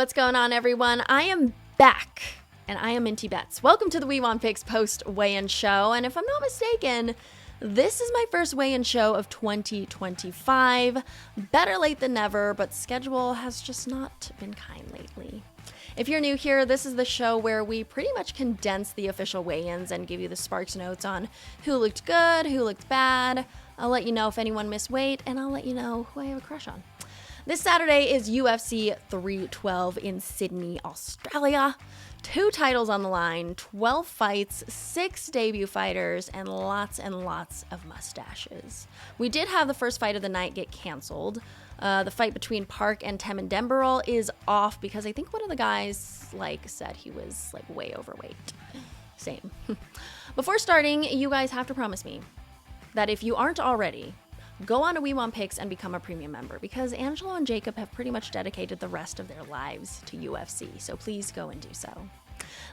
What's going on, everyone? I am back, and I am Minty Bets. Welcome to the We Want Picks post weigh-in show, and if I'm not mistaken, this is my first weigh-in show of 2025. Better late than never, but schedule has just not been kind lately. If you're new here, this is the show where we pretty much condense the official weigh-ins and give you the Sparks notes on who looked good, who looked bad. I'll let you know if anyone missed weight, and I'll let you know who I have a crush on. This Saturday is UFC 312 in Sydney, Australia. 2 titles on the line, 12 fights, 6 debut fighters, and lots of mustaches. We did have the first fight of the night get canceled. The fight between Park and Tumendemberel is off because I think one of the guys said he was way overweight. Same. Before starting, you guys have to promise me that if you aren't already, go on to We Want Picks and become a premium member because Angelo and Jacob have pretty much dedicated the rest of their lives to UFC, so please go and do so.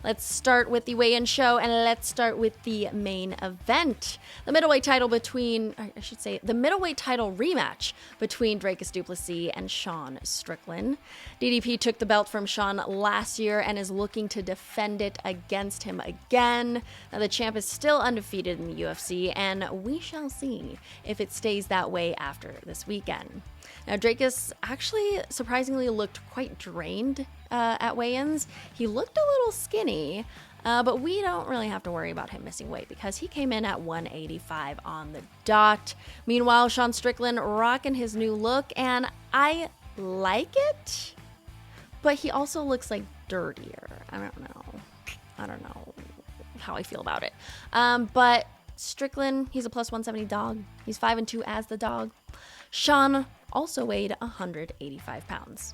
Let's start with the weigh-in show, and let's start with the main event. The middleweight title the middleweight title rematch between du Plessis and Sean Strickland. DDP took the belt from Sean last year and is looking to defend it against him again. Now, the champ is still undefeated in the UFC, and we shall see if it stays that way after this weekend. Now, Dracus actually surprisingly looked quite drained at weigh-ins. He looked a little skinny, but we don't really have to worry about him missing weight because he came in at 185 on the dot. Meanwhile, Sean Strickland rocking his new look, and I like it, but he also looks dirtier. I don't know how I feel about it. But Strickland, he's a plus 170 dog. He's 5-2 as the dog. Sean also weighed 185 pounds.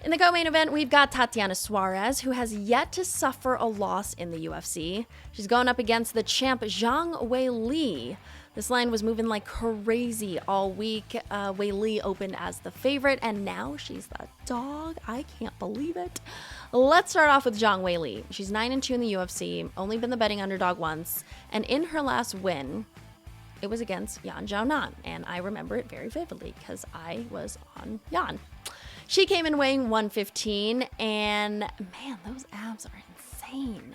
In the co-main event, we've got Tatiana Suarez, who has yet to suffer a loss in the UFC. She's going up against the champ Zhang Weili. This line was moving like crazy all week. Weili opened as the favorite, and now she's the dog. I can't believe it. Let's start off with Zhang Weili. She's 9-2 in the UFC, only been the betting underdog once, and in her last win, it was against Yan Xiaonan, and I remember it very vividly because I was on Yan. She came in weighing 115, and man, those abs are insane.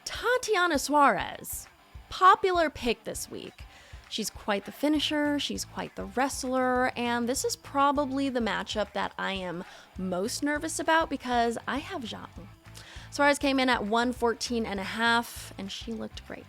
Tatiana Suarez, popular pick this week. She's quite the finisher, she's quite the wrestler, and this is probably the matchup that I am most nervous about because I have Zhang. Suarez came in at 114.5, and she looked great.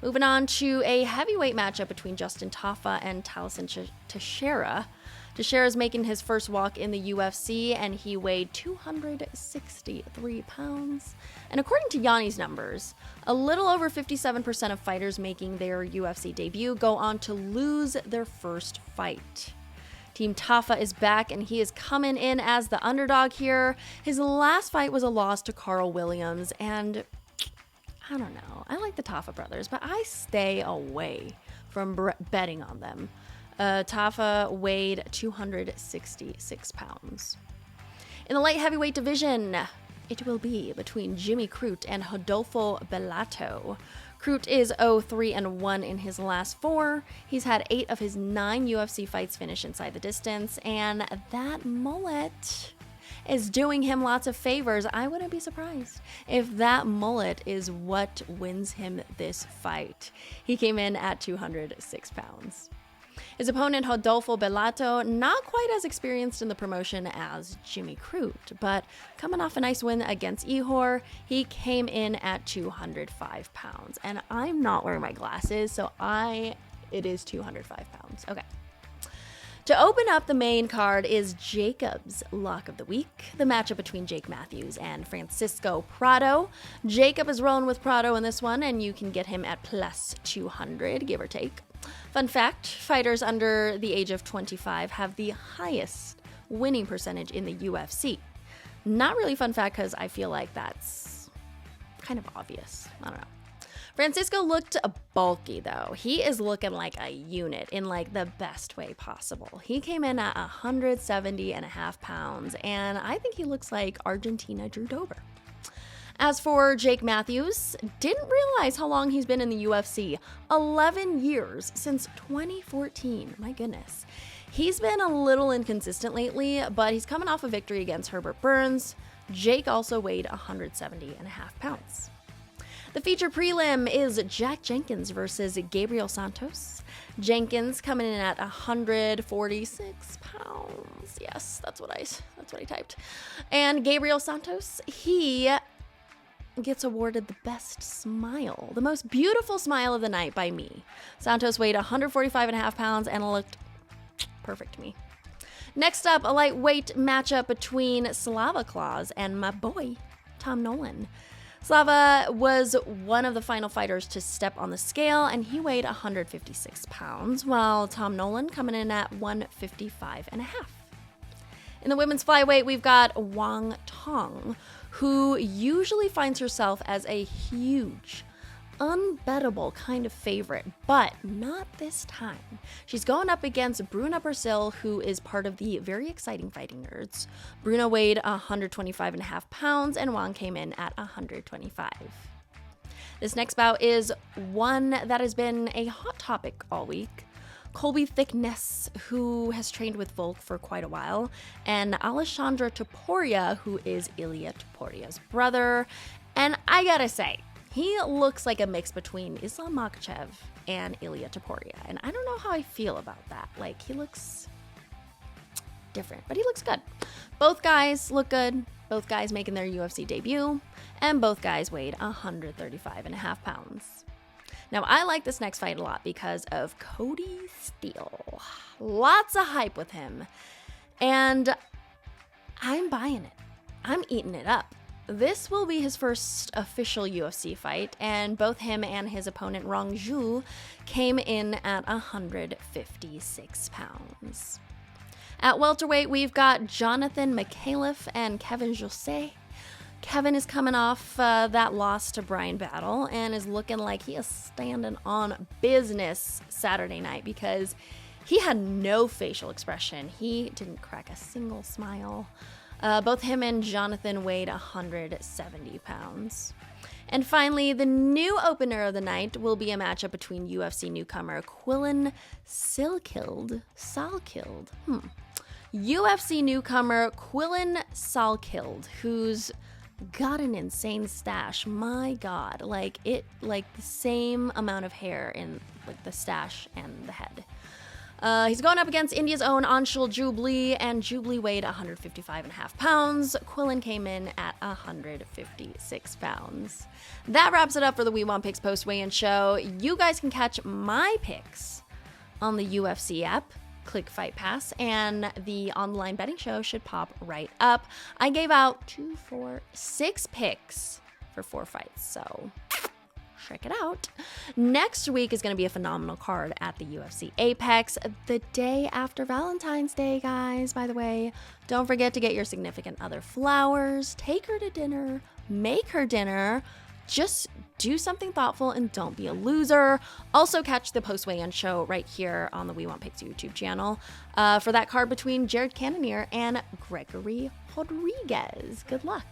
Moving on to a heavyweight matchup between Justin Tafa and Taliesin Teixeira. Teixeira's making his first walk in the UFC, and he weighed 263 pounds. And according to Yanni's numbers, a little over 57% of fighters making their UFC debut go on to lose their first fight. Team Tafa is back, and he is coming in as the underdog here. His last fight was a loss to Carl Williams, and I don't know. I like the Tafa brothers, but I stay away from betting on them. Tafa weighed 266 pounds. In the light heavyweight division, it will be between Jimmy Crute and Rodolfo Bellato. Crute is 0-3-1 in his last 4. He's had 8 of his 9 UFC fights finish inside the distance, and that mullet is doing him lots of favors. I wouldn't be surprised if that mullet is what wins him this fight. He came in at 206 pounds. His opponent, Rodolfo Bellato, not quite as experienced in the promotion as Jimmy Crute, but coming off a nice win against Ihor, he came in at 205 pounds. And I'm not wearing my glasses, so it is 205 pounds. Okay. To open up the main card is Jacob's Lock of the Week, the matchup between Jake Matthews and Francisco Prado. Jacob is rolling with Prado in this one, and you can get him at plus 200, give or take. Fun fact, fighters under the age of 25 have the highest winning percentage in the UFC. Not really fun fact because I feel like that's kind of obvious. I don't know. Francisco looked bulky, though. He is looking like a unit in the best way possible. He came in at 170.5 pounds, and I think he looks like Argentina Drew Dober. As for Jake Matthews, didn't realize how long he's been in the UFC. 11 years since 2014. My goodness. He's been a little inconsistent lately, but he's coming off a victory against Herbert Burns. Jake also weighed 170.5 pounds. The feature prelim is Jack Jenkins versus Gabriel Santos. Jenkins coming in at 146 pounds. Yes, that's what I typed. And Gabriel Santos, he gets awarded the best smile, the most beautiful smile of the night by me. Santos weighed 145.5 pounds and looked perfect to me. Next up, a lightweight matchup between Slava Claus and my boy, Tom Nolan. Slava was one of the final fighters to step on the scale, and he weighed 156 pounds, while Tom Nolan coming in at 155.5. In the women's flyweight, we've got Wang Tong, who usually finds herself as a huge, unbettable kind of favorite, but not this time. She's going up against Bruna Brazil, who is part of the very exciting Fighting Nerds. Bruna weighed 125.5 pounds, and Wang came in at 125. This next bout is one that has been a hot topic all week. Colby Thickness, who has trained with Volk for quite a while, and Alexandra Topuria, who is Ilya Topuria's brother. And I gotta say, he looks like a mix between Islam Makhachev and Ilya Topuria, and I don't know how I feel about that. Like, he looks different, but he looks good. Both guys look good. Both guys making their UFC debut, and both guys weighed 135.5 pounds. Now, I like this next fight a lot because of Cody Steele. Lots of hype with him, and I'm buying it. I'm eating it up. This will be his first official UFC fight, and both him and his opponent Rong Zhu came in at 156 pounds. At welterweight, we've got Jonathan McAuliffe and Kevin Jose. Kevin is coming off that loss to Brian Battle and is looking like he is standing on business Saturday night because he had no facial expression. He didn't crack a single smile. Both him and Jonathan weighed 170 pounds. And finally, the new opener of the night will be a matchup between UFC newcomer Quillan Salkilld. UFC newcomer Quillan Salkilld, who's got an insane stash. My God, like the same amount of hair in like the stash and the head. He's going up against India's own Anshul Jubli, and Jubli weighed 155.5 pounds. Quillan came in at 156 pounds. That wraps it up for the We Want Picks post-weigh-in show. You guys can catch my picks on the UFC app. Click Fight Pass, and the online betting show should pop right up. I gave out 6 picks for 4 fights, so check it out. Next week is going to be a phenomenal card at the UFC Apex, the day after Valentine's Day, guys. By the way, don't forget to get your significant other flowers, take her to dinner, make her dinner. Just do something thoughtful and don't be a loser. Also catch the post-weigh-in show right here on the We Want Picks YouTube channel for that card between Jared Cannonier and Gregory Rodriguez. Good luck.